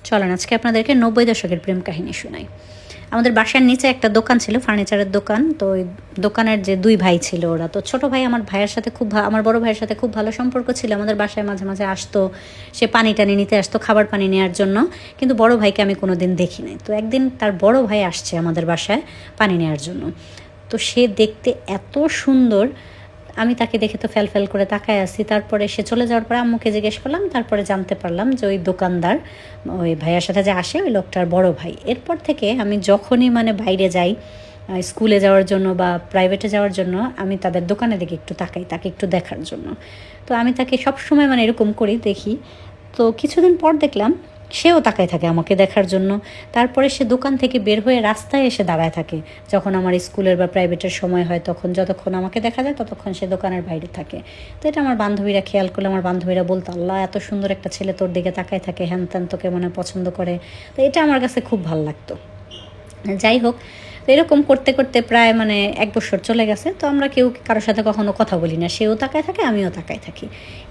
চলেন আজকে আপনাদেরকে 90 দশকের প্রেম কাহিনী শোনাই। আমাদের বাসার নিচে একটা দোকান ছিল, ফার্নিচারের দোকান। তো ওই দোকানের যে দুই ভাই ছিল, ওরা তো ছোটো ভাই আমার ভাইয়ের সাথে আমার বড় ভাইয়ের সাথে খুব ভালো সম্পর্ক ছিল। আমাদের বাসায় মাঝে মাঝে আসতো, সে পানি টানি নিতে আসতো, খাবার পানি নেওয়ার জন্য। কিন্তু বড় ভাইকে আমি কোনো দিন দেখি নাই। তো একদিন তার বড় ভাই আসছে আমাদের বাসায় পানি নেওয়ার জন্য। তো সে দেখতে এত সুন্দর, আমি তাকে দেখে তো ফ্যাল করে তাকায় আছি। তারপরে সে চলে যাওয়ার পরে আম্মুকে জিজ্ঞেস করলাম, তারপরে জানতে পারলাম যে ওই দোকানদার ওই ভাইয়ার সাথে যে আসে ওই লোকটার বড় ভাই। এরপর থেকে আমি যখনই বাইরে যাই, স্কুলে যাওয়ার জন্য বা প্রাইভেটে যাওয়ার জন্য, আমি তাদের দোকানে দিকে একটু তাকাই, তাকে একটু দেখার জন্য। তো আমি তাকে সবসময় এরকম করি, দেখি। তো কিছুদিন পর দেখলাম সেও তাকায় থাকে আমাকে দেখার জন্য। তারপরে সে দোকান থেকে বের হয়ে রাস্তায় এসে দাঁড়ায় থাকে। যখন আমার স্কুলের বা প্রাইভেটের সময় হয়, তখন যতক্ষণ আমাকে দেখা যায় ততক্ষণ সে দোকানের বাইরে থাকে। তো এটা আমার বান্ধবীরা খেয়াল করলে, আমার বান্ধবীরা বলতো, আল্লাহ, এত সুন্দর একটা ছেলে তোর দিকে তাকায় থাকে, হ্যান ত্যান, তোকে পছন্দ করে। তো এটা আমার কাছে খুব ভালো লাগতো। যাই হোক, তো এরকম করতে করতে প্রায় 1 বছর চলে গেছে। তো আমরা কেউ কারোর সাথে কখনো কথা বলি না, সেও তাকায় থাকে, আমিও তাকায় থাকি।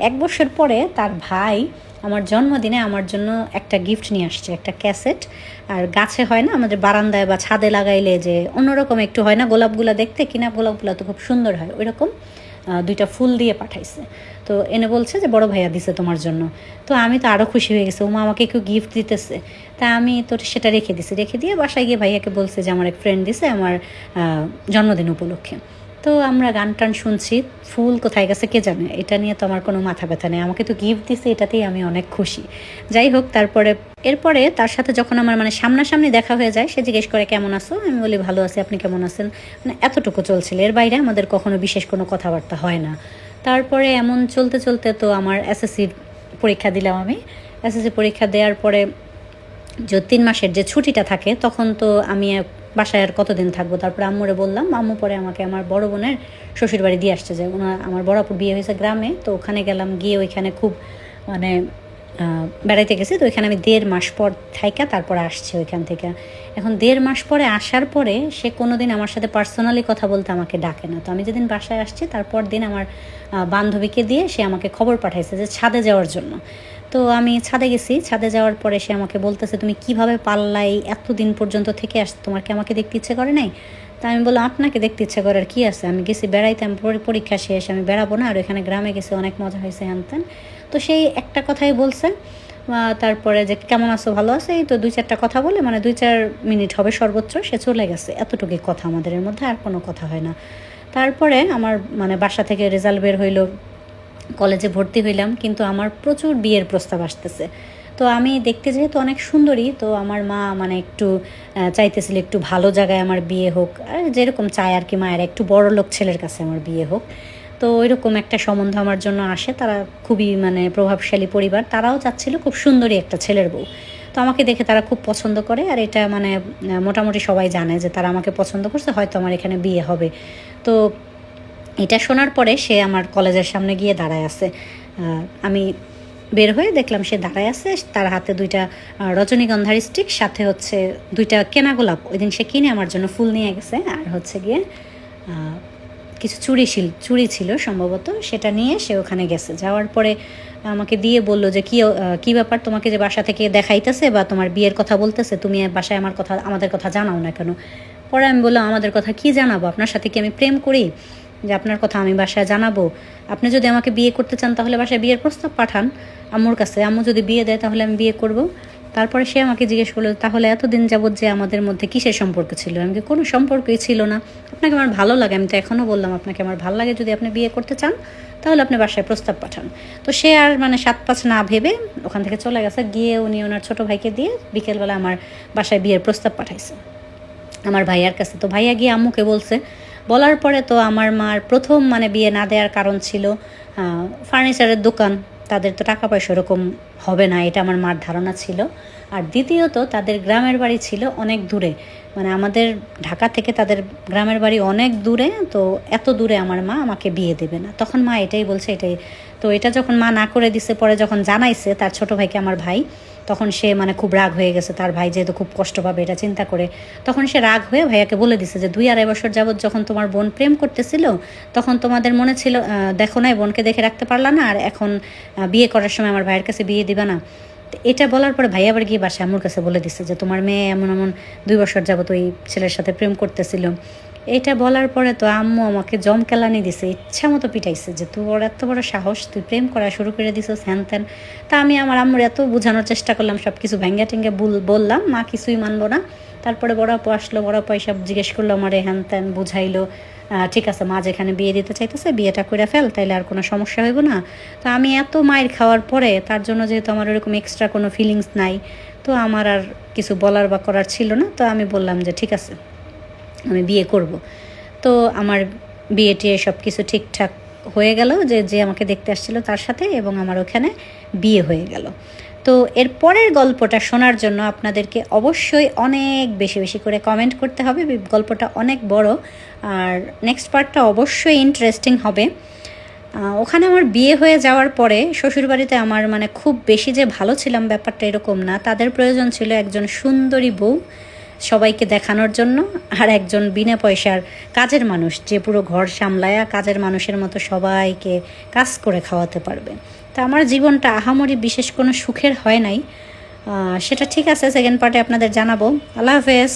1 বছর পরে তার ভাই আমার জন্মদিনে আমার জন্য একটা গিফট নিয়ে আসছে, একটা ক্যাসেট। আর গাছে হয় না, আমাদের বারান্দায় বা ছাদে লাগাইলে যে অন্যরকম একটু হয় না, গোলাপগুলো দেখতে, কিনা গোলাপগুলো তো খুব সুন্দর হয়, ওইরকম 2টা ফুল দিয়ে পাঠাইছে। তো এনে বলছে যে বড় ভাইয়া দিছে তোমার জন্য। তো আমি তো আরও খুশি হয়ে গেছি, ওমা আমাকে কেউ গিফট দিতেছে। তা আমি তো সেটা রেখে দিছি, রেখে দিয়ে বাসায় গিয়ে ভাইয়াকে বলছে যে আমার এক ফ্রেন্ড দিছে আমার জন্মদিন উপলক্ষে। তো আমরা গান টান শুনছি, ফুল কোথায় গেছে কে জানে, এটা নিয়ে তো আমার কোনো মাথা ব্যথা নেই, আমাকে তো গিফট দিছে, এটাতেই আমি অনেক খুশি। যাই হোক, এরপরে তার সাথে যখন আমার সামনাসামনি দেখা হয়ে যায়, সে জিজ্ঞেস করে কেমন আছো, আমি বলি ভালো আছি, আপনি কেমন আছেন। এতটুকু চলছিল, এর বাইরে আমাদের কখনো বিশেষ কোনো কথাবার্তা হয় না। তারপরে এমন চলতে চলতে তো আমার এসএসসির পরীক্ষা দিলাম। আমি এসএসসি পরীক্ষা দেওয়ার পরে যে 3 মাসের যে ছুটিটা থাকে, তখন তো আমি বাসায় আর কতদিন থাকবো। তারপরে আম্মুরে বললাম, আম্মু পরে আমাকে আমার বড় বোনের শ্বশুর বাড়ি দিয়ে আসছে, যে আমার বড় আপুর বিয়ে হয়েছে গ্রামে। তো ওখানে গেলাম, গিয়ে ওইখানে খুব বেড়াইতে গেছি। তো ওইখানে আমি 1.5 মাস পর থাইকা তারপরে আসছি ওইখান থেকে। এখন 1.5 মাস পরে আসার পরে সে কোনো দিন আমার সাথে পার্সোনালি কথা বলতে আমাকে ডাকে না। তো আমি যেদিন বাসায় আসছি তারপর দিন আমার বান্ধবীকে দিয়ে সে আমাকে খবর পাঠাইছে যে ছাদে যাওয়ার জন্য। তো আমি ছাদে গেছি, ছাদে যাওয়ার পরে সে আমাকে বলতেছে, তুমি কিভাবে পাল্লাই এতদিন পর্যন্ত থেকে আসতে, তোমার কি আমাকে দেখতে ইচ্ছে করে নাই? তা আমি বললাম, আপনাকে দেখতে ইচ্ছে করার কি আছে, আমি গেছি বেড়াইতে, আমি পরীক্ষা শেষ, আমি বেড়াবো না? আর এখানে গ্রামে গেছি, অনেক মজা হয়েছে, হ্যান ত্যান। তো সেই একটা কথাই বলছে। তারপরে যে কেমন আছো, ভালো আছে, এই তো 2-4টা কথা বলে 2-4 মিনিট হবে সর্বোচ্চ, সে চলে গেছে। এতটুকুই কথা আমাদের, এর মধ্যে আর কোনো কথা হয় না। তারপরে আমার বাসা থেকে রেজাল্ট বের হইলো, কলেজে ভর্তি হইলাম, কিন্তু আমার প্রচুর বিয়ের প্রস্তাব আসতেছে। তো আমি দেখতে যেহেতু অনেক সুন্দরী, তো আমার মা একটু চাইতেছিল একটু ভালো জায়গায় আমার বিয়ে হোক, আর যেরকম চায় আর কি মায়ের, একটু বড় লোক ছেলের কাছে আমার বিয়ে হোক। তো ওইরকম একটা সম্বন্ধ আমার জন্য আসে। তারা খুবই প্রভাবশালী পরিবার, তারাও চাচ্ছিল খুব সুন্দরী একটা ছেলের বউ। তো আমাকে দেখে তারা খুব পছন্দ করে, আর এটা মোটামুটি সবাই জানে যে তারা আমাকে পছন্দ করছে, হয়তো আমার এখানে বিয়ে হবে। তো এটা শোনার পরে সে আমার কলেজের সামনে গিয়ে দাঁড়ায় আছে। আমি বের হয়ে দেখলাম সে দাঁড়ায় আছে, তার হাতে 2টা রজনীগন্ধার স্টিক, সাথে হচ্ছে 2টা কেনা গোলাপ, ওই দিন সে কিনে আমার জন্য ফুল নিয়ে গেছে। আর হচ্ছে গিয়ে কিছু চুড়ি ছিল সম্ভবত, সেটা নিয়ে সে ওখানে গেছে। যাওয়ার পরে আমাকে দিয়ে বলল যে কী ব্যাপার, তোমাকে যে বাসা থেকে দেখাইতেছে বা তোমার বিয়ের কথা বলতেছে, তুমি বাসায় আমাদের কথা জানাও না কেন? পরে আমি বললাম, আমাদের কথা কি জানাবো, আপনার সাথে কি আমি প্রেম করি যে আপনার কথা আমি বাসায় জানাবো? আপনি যদি আমাকে বিয়ে করতে চান তাহলে বাসায় বিয়ের প্রস্তাব পাঠান আম্মুর কাছে, আম্মু যদি বিয়ে দেয় তাহলে আমি বিয়ে করব। তারপরে সে আমাকে জিজ্ঞেস করলো, তাহলে এতদিন যাবৎ যে আমাদের মধ্যে কিসের সম্পর্ক ছিল? আমি কোনো সম্পর্কই ছিল না, আপনাকে আমার ভালো লাগে, আমি তো এখনও বললাম আপনাকে আমার ভালো লাগে, যদি আপনি বিয়ে করতে চান তাহলে আপনি বাসায় প্রস্তাব পাঠান। তো সে আর 7-5 না ভেবে ওখান থেকে চলে গেছে। গিয়ে উনি ওনার ছোটো ভাইকে দিয়ে বিকেলবেলা আমার বাসায় বিয়ের প্রস্তাব পাঠাইছে আমার ভাইয়ার কাছে। তো ভাইয়া গিয়ে আম্মুকে বলছে, বলার পরে তো আমার মার প্রথম বিয়ে না দেওয়ার কারণ ছিল ফার্নিচারের দোকান, তাদের তো টাকা পয়সা ওরকম হবে না, এটা আমার মার ধারণা ছিল। আর দ্বিতীয়ত তাদের গ্রামের বাড়ি ছিল অনেক দূরে, আমাদের ঢাকা থেকে তাদের গ্রামের বাড়ি অনেক দূরে। তো এত দূরে আমার মা আমাকে বিয়ে দেবে না, তখন মা এটাই বলছে, এটাই। তো এটা যখন মা না করে দিছে, পরে যখন জানাইছে তার ছোটো ভাইকে, আমার ভাই, তখন সে খুব রাগ হয়ে গেছে, তার ভাই যেহেতু খুব কষ্ট পাবে এটা চিন্তা করে। তখন সে রাগ হয়ে ভাইয়াকে বলে দিছে যে 2-2.5 বছর যাবৎ যখন তোমার বোন প্রেম করতেছিল, তখন তোমাদের মনে ছিল, দেখো না বোনকে দেখে রাখতে পারলা না, আর এখন বিয়ে করার সময় আমার ভাইয়ের কাছে বিয়ে দিবা না? তো এটা বলার পরে ভাই আবার গিয়ে বাসায় আম্মুর কাছে বলে দিচ্ছে যে তোমার মেয়ে এমন এমন 2 বছর যাবত ওই ছেলের সাথে প্রেম করতেছিল। এটা বলার পরে তো আম্মু আমাকে জমকেলানি দিছে, ইচ্ছা মতো পিটাইছে যে তোর এত বড় সাহস, তুই প্রেম করা শুরু করে দিছিস হ্যান ত্যান। তা আমি আমার আম্মুর এত বোঝানোর চেষ্টা করলাম, সব কিছু ভেঙ্গা টেঙ্গে বললাম, মা কিছুই মানবো না। তারপরে বড় আপু আসলো, বড় আপু সব জিজ্ঞেস করলো আমারে, হ্যান ত্যান বুঝাইলো। ঠিক আছে, মা যেখানে বিয়ে দিতে চাইতেছে বিয়েটা করে ফেল, তাইলে আর কোনো সমস্যা হইব না। তো আমি এত মায়ের খাওয়ার পরে তার জন্য যেহেতু আমার ওরকম এক্সট্রা কোনো ফিলিংস নাই, তো আমার আর কিছু বলার বা করার ছিল না। তো আমি বললাম যে ঠিক আছে, আমি বিয়ে করব। তো আমার বিয়ে টিয়ে সব কিছু ঠিকঠাক হয়ে গেল, যে আমাকে দেখতে আসছিল তার সাথে, এবং আমার ওখানে বিয়ে হয়ে গেল। তো এর পরের গল্পটা শোনার জন্য আপনাদেরকে অবশ্যই অনেক বেশি বেশি করে কমেন্ট করতে হবে। গল্পটা অনেক বড়, আর নেক্সট পার্টটা অবশ্যই ইন্টারেস্টিং হবে। ওখানে আমার বিয়ে হয়ে যাওয়ার পরে শ্বশুরবাড়িতে আমার মানে খুব বেশি যে ভালো ছিলাম ব্যাপারটা এরকম না। তাদের প্রয়োজন ছিল একজন সুন্দরী বউ সবাইকে দেখানোর জন্য, আর একজন বিনা পয়সার কাজের মানুষ যে পুরো ঘর সামলায়া কাজের মানুষের মতো সবাইকে কাজ করে খাওয়াতে পারবে। তা আমার জীবনটা আহামরি বিশেষ কোনো সুখের হয় নাই। সেটা ঠিক আছে, সেকেন্ড পার্টে আপনাদের জানাবো। আল্লাহ হাফেজ।